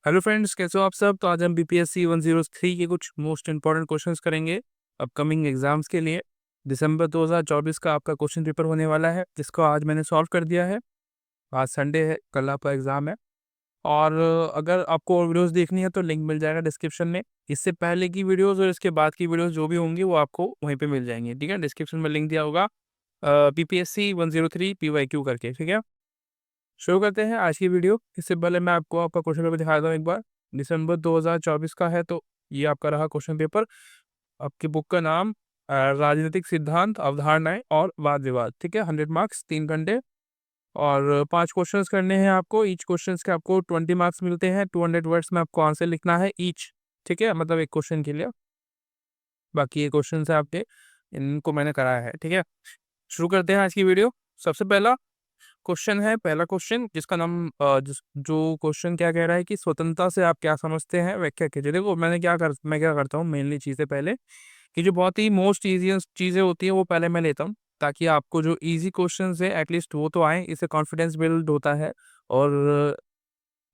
Hello friends, कैसे हो आप सब। तो आज हम बीपीएससी 103 के कुछ मोस्ट इंपॉर्टेंट क्वेश्चंस करेंगे अपकमिंग एग्जाम्स के लिए। दिसंबर 2024 का आपका क्वेश्चन पेपर होने वाला है, जिसको आज मैंने सॉल्व कर दिया है। आज संडे है, कल आपका एग्ज़ाम है। और अगर आपको और वीडियोस देखनी है तो लिंक मिल जाएगा डिस्क्रिप्शन में। इससे पहले की वीडियोस और इसके बाद की वीडियोस जो भी होंगी वो आपको वहीं पे मिल जाएंगी। ठीक है, डिस्क्रिप्शन में लिंक दिया होगा बीपीएससी 103 PYQ करके। ठीक है, शुरू करते हैं आज की वीडियो। इससे पहले मैं आपको आपका क्वेश्चन पेपर दिखा देता हूँ एक बार। दिसंबर 2024 का है, तो ये आपका रहा क्वेश्चन पेपर। आपकी बुक का नाम राजनीतिक सिद्धांत, अवधारणाएं और वाद विवाद। ठीक है, 100 मार्क्स, 3 घंटे और 5 क्वेश्चंस करने हैं आपको। ईच क्वेश्चन के आपको 20 मार्क्स मिलते हैं। 200 वर्ड्स में आपको आंसर लिखना है ईच। ठीक है, मतलब एक क्वेश्चन के लिए। बाकी ये क्वेश्चन है आपके, इनको मैंने कराया है। ठीक है, शुरू करते हैं आज की वीडियो। सबसे पहला क्वेश्चन है, पहला क्वेश्चन जिसका नाम जो क्वेश्चन क्या कह रहा है कि स्वतंत्रता से आप क्या समझते हैं, व्याख्या कीजिए। देखो मैं क्या करता हूँ मेनली चीज़ें पहले, कि जो बहुत ही मोस्ट ईजी चीज़ें होती हैं वो पहले मैं लेता हूँ, ताकि आपको जो इजी क्वेश्चन है एटलीस्ट वो तो आए। इससे कॉन्फिडेंस बिल्ड होता है। और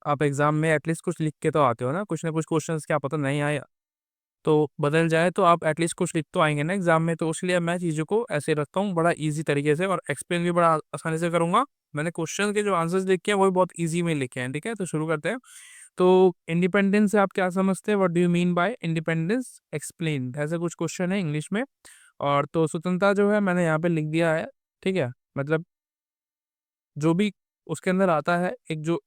आप एग्जाम में एटलीस्ट कुछ लिख के तो आते हो ना कुछ क्वेश्चन क्या पता नहीं आए तो बदल जाए, तो आप एटलीस्ट कुछ लिख तो आएंगे ना एग्जाम में। तो इसलिए मैं चीज़ों को ऐसे रखता हूँ बड़ा इजी तरीके से, और एक्सप्लेन भी बड़ा आसानी से करूँगा। मैंने क्वेश्चन के जो आंसर्स लिखे हैं वो भी बहुत इजी में लिखे हैं। ठीक है, तो शुरू करते हैं। तो इंडिपेंडेंस से आप क्या समझते हैं, what do you mean by independence, explain, ऐसा कुछ क्वेश्चन है इंग्लिश में। और तो स्वतंत्रता जो है मैंने यहाँ पे लिख दिया है। ठीक है, मतलब जो भी उसके अंदर आता है, एक जो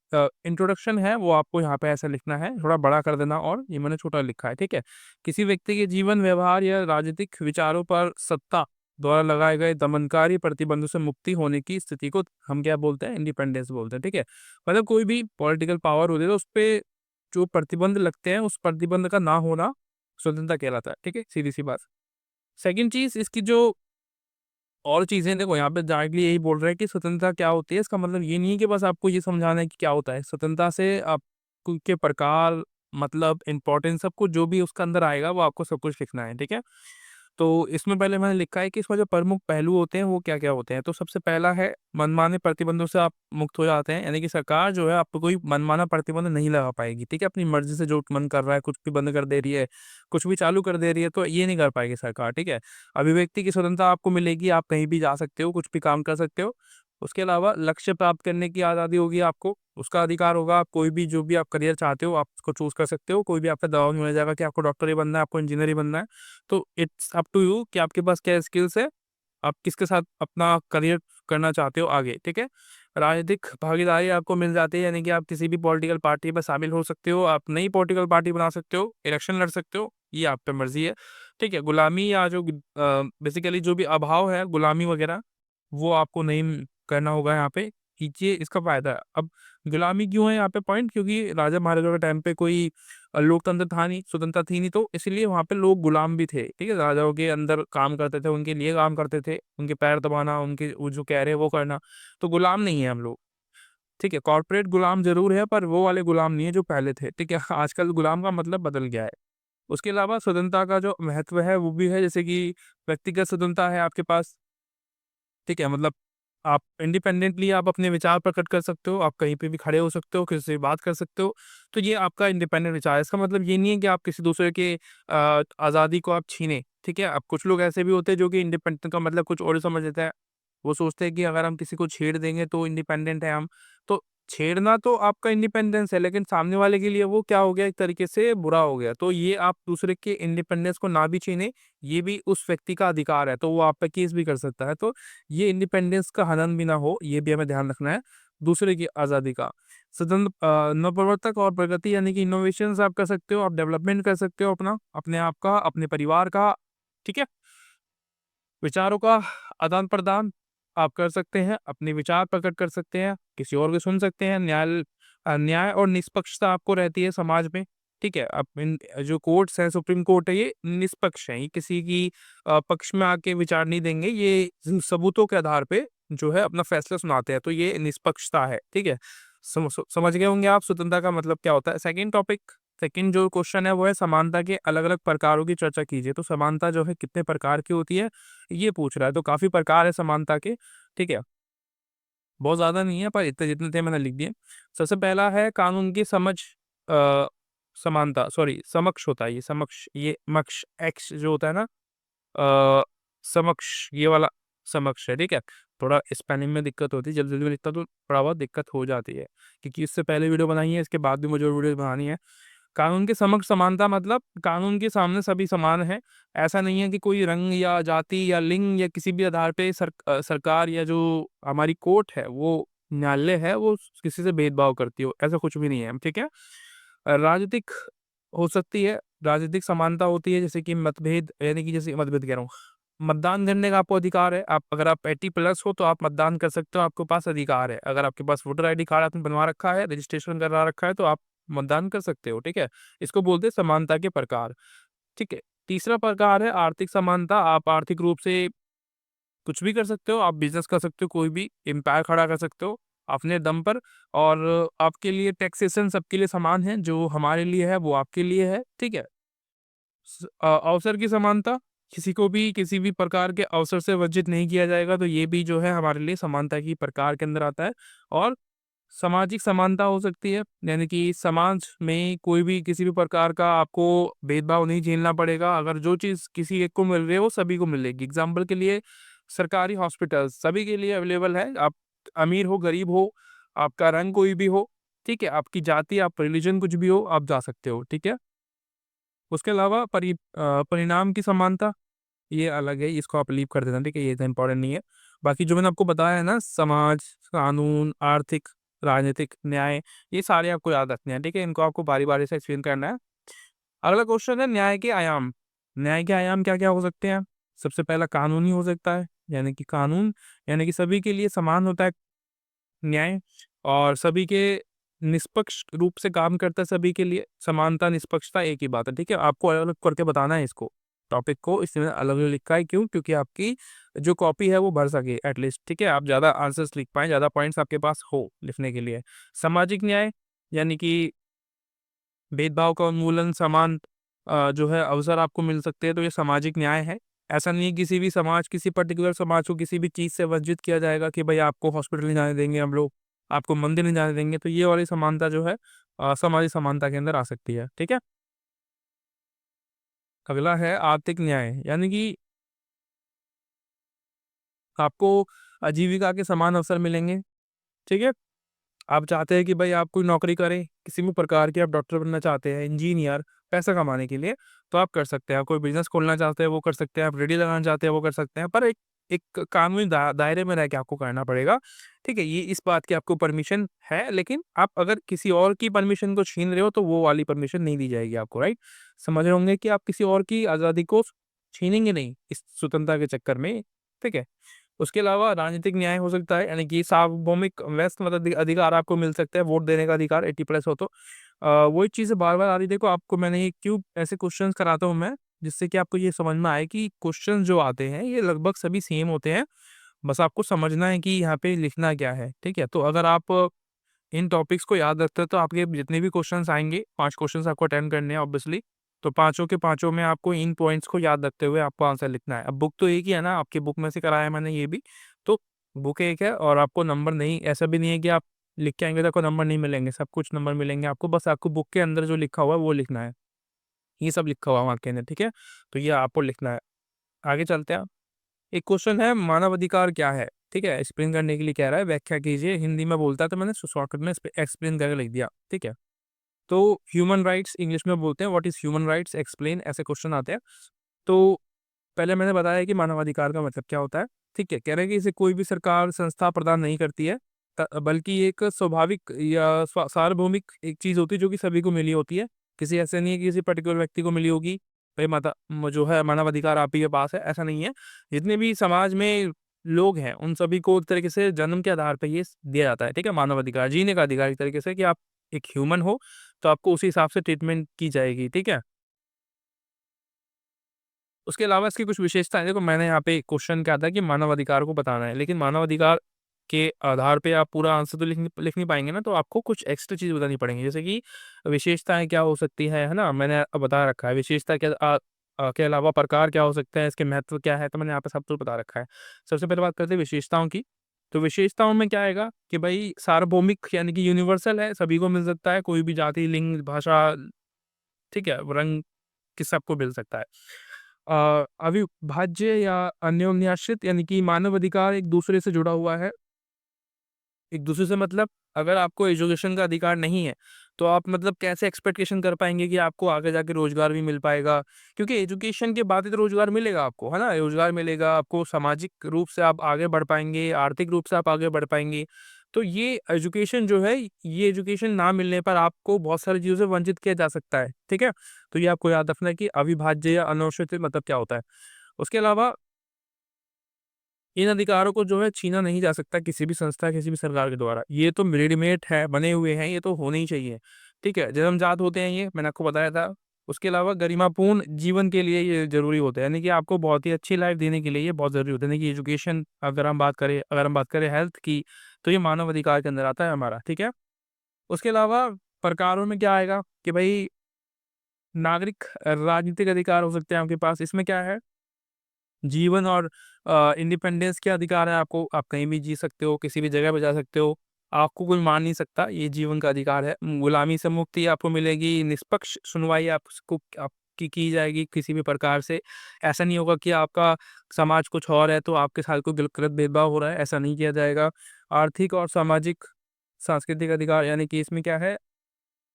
इंट्रोडक्शन है वो आपको यहाँ पे ऐसा लिखना है, थोड़ा बड़ा कर देना, और ये मैंने छोटा लिखा है। ठीक है, किसी व्यक्ति के जीवन, व्यवहार या राजनीतिक विचारों पर सत्ता द्वारा लगाए गए दमनकारी प्रतिबंधों से मुक्ति होने की स्थिति को हम क्या बोलते हैं, इंडिपेंडेंस बोलते हैं। ठीक है, मतलब कोई भी पॉलिटिकल पावर होती है तो उस पर जो प्रतिबंध लगते हैं, उस प्रतिबंध का ना होना स्वतंत्रता कहलाता है। ठीक है, सीधी सी बात। सेकंड चीज, इसकी जो और चीज़ें देखो, यहाँ पे डायरेक्टली यही बोल रहे हैं कि स्वतंत्रता क्या होती है। इसका मतलब ये नहीं है कि बस आपको ये समझाना है कि क्या होता है स्वतंत्रता से। आपको के प्रकार, मतलब इम्पोर्टेंस, सब कुछ जो भी उसका अंदर आएगा वो आपको सब कुछ लिखना है। ठीक है, तो इसमें पहले मैंने लिखा है कि इसमें जो प्रमुख पहलू होते हैं वो क्या-क्या होते हैं। तो सबसे पहला है, मनमाने प्रतिबंधों से आप मुक्त हो जाते हैं। यानी कि सरकार जो है आपको कोई मनमाना प्रतिबंध नहीं लगा पाएगी। ठीक है, अपनी मर्ज़ी से जो मन कर रहा है कुछ भी बंद कर दे रही है, कुछ भी चालू कर दे रही है, तो ये नहीं कर पाएगी सरकार। ठीक है, अभिव्यक्ति की स्वतंत्रता आपको मिलेगी, आप कहीं भी जा सकते हो, कुछ भी काम कर सकते हो। उसके अलावा लक्ष्य प्राप्त करने की आज़ादी होगी आपको, उसका अधिकार होगा। आप कोई भी जो भी आप करियर चाहते हो आप उसको चूज़ कर सकते हो। कोई भी आपका दबाव नहीं हो जाएगा कि आपको डॉक्टर ही बनना है, आपको इंजीनियर ही बनना है। तो इट्स अप टू यू कि आपके पास क्या स्किल्स है, आप किसके साथ अपना करियर करना चाहते हो आगे। ठीक है, राजनीतिक भागीदारी आपको मिल जाती है, यानी कि आप किसी भी पॉलिटिकल पार्टी में शामिल हो सकते हो, आप नई पॉलिटिकल पार्टी बना सकते हो, इलेक्शन लड़ सकते हो, ये आप पे मर्जी है। ठीक है, गुलामी या जो बेसिकली जो भी अभाव है गुलामी वगैरह, वो आपको नहीं करना होगा यहाँ पे। ये इसका फायदा है। अब गुलामी क्यों है यहाँ पे पॉइंट, क्योंकि राजा महाराजा के टाइम पे कोई लोकतंत्र था नहीं, स्वतंत्रता थी नहीं, तो इसलिए वहाँ पे लोग गुलाम भी थे। ठीक है, राजाओं के अंदर काम करते थे, उनके लिए काम करते थे, उनके पैर दबाना, उनके वो जो कह रहे हैं वो करना। तो गुलाम नहीं है हम लोग। ठीक है, कॉर्पोरेट गुलाम जरूर है, पर वो वाले गुलाम नहीं है जो पहले थे। ठीक है, आजकल गुलाम का मतलब बदल गया है। उसके अलावा स्वतंत्रता का जो महत्व है वो भी है, जैसे कि व्यक्तिगत स्वतंत्रता है आपके पास। ठीक है, मतलब आप इंडिपेंडेंटली आप अपने विचार प्रकट कर सकते हो, आप कहीं पे भी खड़े हो सकते हो, किसी से बात कर सकते हो। तो ये आपका इंडिपेंडेंट विचार है। इसका मतलब ये नहीं है कि आप किसी दूसरे के आज़ादी को आप छीने। ठीक है, अब कुछ लोग ऐसे भी होते हैं जो कि इंडिपेंडेंट का मतलब कुछ और ही समझ लेते हैं। वो सोचते हैं कि अगर हम किसी को छेड़ देंगे तो इंडिपेंडेंट है हम। तो छेड़ना तो आपका इंडिपेंडेंस है, लेकिन सामने वाले के लिए वो क्या हो गया, एक तरीके से बुरा हो गया। तो ये आप दूसरे के इंडिपेंडेंस को ना भी छीने, ये भी उस व्यक्ति का अधिकार है, तो वो आप पे केस भी कर सकता है। तो ये इंडिपेंडेंस का हनन भी ना हो, ये भी हमें ध्यान रखना है, दूसरे की आज़ादी का। स्वतंत्र नवप्रवर्तक और प्रगति, यानी कि इनोवेशंस आप कर सकते हो, आप डेवलपमेंट कर सकते हो अपना, अपने आप का, अपने परिवार का। ठीक है, विचारों का आदान-प्रदान आप कर सकते हैं, अपने विचार प्रकट कर सकते हैं, किसी और को सुन सकते हैं, न्याय और निष्पक्षता आपको रहती है समाज में। ठीक है, अब इन जो कोर्ट्स हैं, सुप्रीम कोर्ट है, ये निष्पक्ष हैं, ये किसी की पक्ष में आके विचार नहीं देंगे, ये सबूतों के आधार पे जो है अपना फैसला सुनाते हैं, तो ये निष्पक्षता है। ठीक है, समझ गए होंगे आप स्वतंत्रता का मतलब क्या होता है। सेकंड जो क्वेश्चन है वो है, समानता के अलग-अलग प्रकारों की चर्चा कीजिए। तो समानता जो है कितने प्रकार की होती है, ये पूछ रहा है। तो काफ़ी प्रकार है समानता के। ठीक है, बहुत ज़्यादा नहीं है, पर इतने जितने थे मैंने लिख दिए। सबसे पहला है कानून की समझ, समानता, सॉरी समक्ष होता है, ये समक्ष, ये मक्ष एक्स जो होता है ना, अ, समक्ष, ये वाला समक्ष है, ठीक है। थोड़ा स्पेलिंग में दिक्कत होती है, जल्दी जल्दी में लिखता तो थोड़ा बहुत दिक्कत हो जाती है, क्योंकि इससे पहले वीडियो बनाई है, इसके बाद भी मुझे वीडियो बनानी है। कानून के समक्ष समानता मतलब कानून के सामने सभी समान हैं। ऐसा नहीं है कि कोई रंग या जाति या लिंग या किसी भी आधार पे सरकार या जो हमारी कोर्ट है, वो न्यायालय है, वो किसी से भेदभाव करती हो, ऐसा कुछ भी नहीं है, ठीक है। राजनीतिक हो सकती है, राजनीतिक समानता होती है, जैसे कि मतभेद, यानी कि जैसे मतभेद कह रहा हूँ, मतदान करने का आपको अधिकार है। आप अगर आप 80 प्लस हो तो आप मतदान कर सकते हो, आपके पास अधिकार है। अगर आपके पास वोटर आईडी कार्ड आपने बनवा रखा है, रजिस्ट्रेशन करा रखा है, तो आप मतदान कर सकते हो, ठीक है। इसको बोलते हैं समानता के प्रकार, ठीक है। तीसरा प्रकार है आर्थिक समानता। आप आर्थिक रूप से कुछ भी कर सकते हो, आप बिजनेस कर सकते हो, कोई भी एम्पायर खड़ा कर सकते हो अपने दम पर, और आपके लिए टैक्सेशन सबके लिए समान है, जो हमारे लिए है वो आपके लिए है, ठीक है। अवसर की समानता, किसी को भी किसी भी प्रकार के अवसर से वंचित नहीं किया जाएगा, तो ये भी जो है हमारे लिए समानता की प्रकार के अंदर आता है। और सामाजिक समानता हो सकती है, यानी कि समाज में कोई भी किसी भी प्रकार का आपको भेदभाव नहीं झेलना पड़ेगा। अगर जो चीज़ किसी एक को मिल रही है वो सभी को मिलेगी। एग्जाम्पल के लिए सरकारी हॉस्पिटल सभी के लिए अवेलेबल है। आप अमीर हो, गरीब हो, आपका रंग कोई भी हो, ठीक है, आपकी जाति, आप रिलीजन कुछ भी हो, आप जा सकते हो, ठीक है। उसके अलावा परिणाम की समानता, ये अलग है, इसको आप लीव कर देना, ठीक है, ये इतना इंपॉर्टेंट नहीं है। बाकी जो मैंने आपको बताया है ना, समाज, कानून, आर्थिक, राजनीतिक, न्याय, ये सारे आपको याद रखने हैं, ठीक है। इनको आपको बारी-बारी से एक्सप्लेन करना है। अगला क्वेश्चन है न्याय के आयाम। न्याय के आयाम क्या-क्या हो सकते हैं? सबसे पहला कानूनी हो सकता है, यानी कि कानून, यानी कि सभी के लिए समान होता है न्याय, और सभी के निष्पक्ष रूप से काम करता है सभी के लिए। समानता, निष्पक्षता एक ही बात है, ठीक है। आपको अलग-अलग करके बताना है इसको, टॉपिक को, इसमें अलग-अलग लिखा है, क्यों? क्योंकि आपकी जो कॉपी है वो भर सके एटलीस्ट, ठीक है। आप ज़्यादा आंसर्स लिख पाएँ, ज़्यादा पॉइंट्स आपके पास हो लिखने के लिए। सामाजिक न्याय, यानी कि भेदभाव का उन्मूलन, समान जो है अवसर आपको मिल सकते हैं, तो ये सामाजिक न्याय है। ऐसा नहीं है किसी भी समाज, किसी पर्टिकुलर समाज को किसी भी चीज़ से वंचित किया जाएगा कि भाई आपको हॉस्पिटल नहीं जाने देंगे हम लोग, आपको मंदिर नहीं जाने देंगे, तो ये वाली समानता जो है सामाजिक समानता के अंदर आ सकती है, ठीक है। अगला है आर्थिक न्याय, यानी कि आपको आजीविका के समान अवसर मिलेंगे, ठीक है। आप चाहते हैं कि भाई आप कोई नौकरी करें, किसी भी प्रकार की, आप डॉक्टर बनना चाहते हैं, इंजीनियर, पैसा कमाने के लिए, तो आप कर सकते हैं। आप कोई बिज़नेस खोलना चाहते हैं, वो कर सकते हैं। आप रेडी लगाना चाहते हैं, वो कर सकते हैं। पर एक एक कानूनी दायरे में रह के आपको करना पड़ेगा, ठीक है? ये इस बात की आपको परमिशन है, लेकिन आप अगर किसी और की परमिशन को छीन रहे हो, तो वो वाली परमिशन नहीं दी जाएगी आपको, राइट? समझ रहे होंगे कि आप किसी और की आज़ादी को छीनेंगे नहीं, इस स्वतंत्रता के चक्कर में, ठीक है? उसके अलावा राजनीतिक न्याय हो सकता है, यानी कि सार्वभौमिक व्यस्त अधिकार आपको मिल सकता है, वोट देने का अधिकार 80 प्लस हो तो। वही चीज़ें बार-बार आ रही, देखो आपको मैंने ये क्यों ऐसे क्वेश्चन्स कराता हूँ मैं, जिससे कि आपको ये समझ में आए कि क्वेश्चन जो आते हैं ये लगभग सभी सेम होते हैं। बस आपको समझना है कि यहाँ पे लिखना क्या है, ठीक है? तो अगर आप इन टॉपिक्स को याद रखते हो तो आपके जितने भी क्वेश्चन्स आएँगे, 5 क्वेश्चन्स आपको अटेम्प्ट करने हैं ऑब्वियसली, तो पाँचों के पाँचों में आपको इन पॉइंट्स को याद रखते हुए आपको आंसर लिखना है। अब बुक तो एक ही है ना, आपकी बुक में से कराया है मैंने ये भी, तो बुक एक है और आपको नंबर नहीं, ऐसा भी नहीं है कि आप लिख के आएँगे तो आपको नंबर नहीं मिलेंगे, सब कुछ नंबर मिलेंगे आपको, बस आपको बुक के अंदर जो लिखा हुआ है वो लिखना है। ये सब लिखा हुआ है वहाँ के अंदर, ठीक है? तो ये आपको लिखना है। आगे चलते हैं। एक क्वेश्चन है मानवाधिकार क्या है? ठीक है? एक्सप्लेन करने के लिए कह रहा है, व्याख्या कीजिए। हिंदी में बोलता है तो मैंने शॉर्टकट में एक्सप्लेन करके लिख दिया, ठीक है? तो ह्यूमन राइट्स इंग्लिश में बोलते हैं, what is human rights explain, ऐसे क्वेश्चन आते हैं। तो पहले मैंने बताया कि मानवाधिकार का मतलब क्या होता है, ठीक है? कह रहे हैं कि इसे कोई भी सरकार, संस्था प्रदान नहीं करती है, बल्कि एक स्वाभाविक या सार्वभौमिक एक चीज़ होती है जो कि सभी को मिली होती है। किसी ऐसे नहीं है कि किसी पर्टिकुलर व्यक्ति को मिली होगी, भई जो है मानवाधिकार आप ही के पास है, ऐसा नहीं है। जितने भी समाज में लोग हैं, उन सभी को एक तरीके से जन्म के आधार पे ये दिया जाता है, ठीक है? मानवाधिकार, जीने का अधिकार एक तरीके से, कि आप एक ह्यूमन हो, तो आपको उसी हिसाब से ट्रीटमेंट की जाएगी, ठीक है? उसके अलावा इसकी कुछ विशेषताएँ, देखो मैंने यहाँ पे क्वेश्चन क्या था कि मानवाधिकार को बताना है, लेकिन मानवाधिकार के आधार पे आप पूरा आंसर तो लिख नहीं पाएँगे ना, तो आपको कुछ एक्स्ट्रा चीज़ बतानी पड़ेंगी। जैसे कि विशेषताएँ क्या हो सकती है ना? मैंने बता रखा है। विशेषता के अलावा प्रकार क्या हो सकते हैं, इसके महत्व क्या है, तो मैंने यहाँ पे सब कुछ बता रखा है। सबसे पहले बात करते हैं विशेषताओं की। तो विशेषताओं में क्या आएगा कि भाई सार्वभौमिक यानी कि यूनिवर्सल है, सभी को मिल सकता है, कोई भी जाति, लिंग, भाषा, ठीक है, रंग कि सबको मिल सकता है। अविभाज्य या अन्योन्याश्रित यानी कि मानव अधिकार एक दूसरे से जुड़ा हुआ है। एक दूसरे से मतलब अगर आपको एजुकेशन का अधिकार नहीं है, तो आप मतलब कैसे एक्सपेक्टेशन कर पाएँगे कि आपको आगे जाके रोज़गार भी मिल पाएगा? क्योंकि एजुकेशन के बाद ही तो रोज़गार मिलेगा आपको, है ना? रोज़गार मिलेगा आपको, सामाजिक रूप से आप आगे बढ़ पाएँगे, आर्थिक रूप से आप आगे बढ़ पाएँगे। तो ये एजुकेशन जो है, ये एजुकेशन ना मिलने पर आपको बहुत सारी चीज़ों से वंचित किया जा सकता है, ठीक है? तो ये आपको याद रखना है कि अविभाज्य या अनौषित मतलब क्या होता है। उसके अलावा इन अधिकारों को जो है छीना नहीं जा सकता किसी भी संस्था, किसी भी सरकार के द्वारा। ये तो रेडीमेड है, बने हुए हैं, ये तो होने ही चाहिए। ठीक है? जन्मजात होते हैं ये, मैंने आपको बताया था। उसके अलावा गरिमापूर्ण जीवन के लिए ये ज़रूरी होता है, यानी कि आपको बहुत ही अच्छी लाइफ़ देने के लिए ये बहुत ज़रूरी होता है। यानी कि एजुकेशन अगर हम बात करें हेल्थ की, तो ये मानव अधिकार के अंदर आता है हमारा, ठीक है? उसके अलावा प्रकारों में क्या आएगा कि भई नागरिक राजनीतिक अधिकार हो सकते हैं आपके पास। इसमें क्या है जीवन और इंडिपेंडेंस के अधिकार है आपको, आप कहीं भी जी सकते हो, किसी भी जगह पे जा सकते हो, आपको कोई मार नहीं सकता, ये जीवन का अधिकार है। गुलामी से मुक्ति आपको मिलेगी, निष्पक्ष सुनवाई आपको आपकी की जाएगी किसी भी प्रकार से। ऐसा नहीं होगा कि आपका समाज कुछ और है, तो आपके साथ कोई गलत भेदभाव हो रहा है, ऐसा नहीं किया जाएगा। आर्थिक और सामाजिक सांस्कृतिक अधिकार यानी कि इसमें क्या है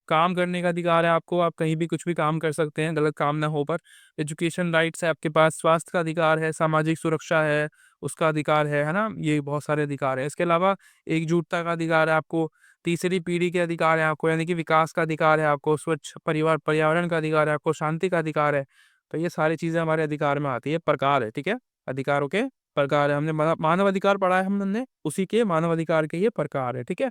काम करने का अधिकार है आपको, आप कहीं भी कुछ भी काम कर सकते हैं, गलत काम ना हो पर। एजुकेशन राइट्स है आपके पास, स्वास्थ्य का अधिकार है, सामाजिक सुरक्षा है, उसका अधिकार है ना? ये बहुत सारे अधिकार हैं। इसके अलावा एकजुटता का अधिकार है आपको, तीसरी पीढ़ी के अधिकार है आपको, यानी कि विकास का अधिकार है आपको, स्वच्छ परिवार पर्यावरण का अधिकार है आपको, शांति का अधिकार है। तो ये सारी चीज़ें हमारे अधिकार में आती है, प्रकार है, ठीक है? अधिकारों के प्रकार है, हमने मानव अधिकार पढ़ा है हमने, उसी के मानव अधिकार के ये प्रकार है, ठीक है?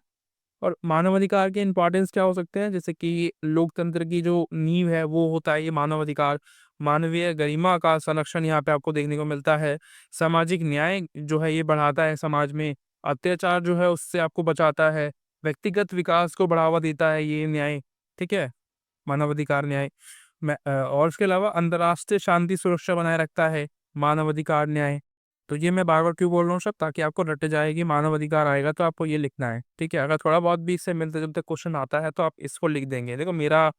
और मानवाधिकार के इम्पोर्टेंस क्या हो सकते हैं? जैसे कि लोकतंत्र की जो नींव है, वो होता है ये मानवाधिकार। मानवीय गरिमा का संरक्षण यहाँ पे आपको देखने को मिलता है। सामाजिक न्याय जो है, ये बढ़ाता है समाज में। अत्याचार जो है, उससे आपको बचाता है। व्यक्तिगत विकास को बढ़ावा देता है ये न्याय, ठीक है? मानवाधिकार न्याय। और उसके अलावा अंतर्राष्ट्रीय शांति सुरक्षा बनाए रखता है, मानवाधिकार न्याय। तो ये मैं बार-बार क्यों बोल रहा हूँ सब ताकि आपको रट जाए कि मानवाधिकार आएगा तो आपको ये लिखना है, ठीक है? अगर थोड़ा बहुत भी इससे मिलते-जुलते क्वेश्चन आता है तो आप इसको लिख देंगे। देखो मेरा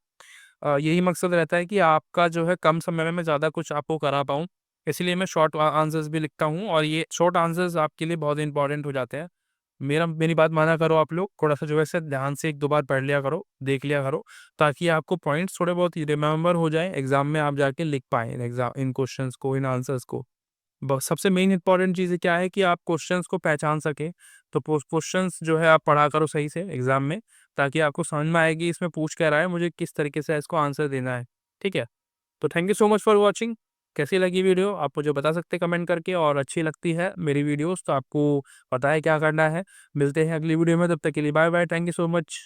यही मकसद रहता है कि आपका जो है कम समय में मैं ज़्यादा कुछ आपको करा पाऊँ, इसलिए मैं शॉर्ट आंसर्स भी लिखता हूँ और ये शॉर्ट आंसर्स आपके लिए बहुत इंपॉर्टेंट हो जाते हैं। मेरी बात माना करो आप लोग, थोड़ा-सा जो है इसे ध्यान से 1-2 बार पढ़ लिया करो, देख लिया करो, ताकि आपको पॉइंट्स थोड़े बहुत रिमेंबर हो जाएँ, एग्ज़ाम में आप जाके लिख पाएँ इन क्वेश्चंस को, इन आंसर्स को। सबसे मेन इम्पोर्टेंट चीज़ क्या है कि आप क्वेश्चंस को पहचान सकें, तो क्वेश्चंस जो है आप पढ़ा करो सही से एग्ज़ाम में, ताकि आपको समझ में आए कि इसमें पूछ क्या रहा है, मुझे किस तरीके से इसको आंसर देना है, ठीक है? तो thank you so much for watching. कैसी लगी वीडियो आप मुझे बता सकते हैं कमेंट करके और अच्छी लगती है मेरी वीडियोज़ तो आपको पता है क्या करना है। मिलते हैं अगली वीडियो में, तब तक के लिए bye bye, thank you so much.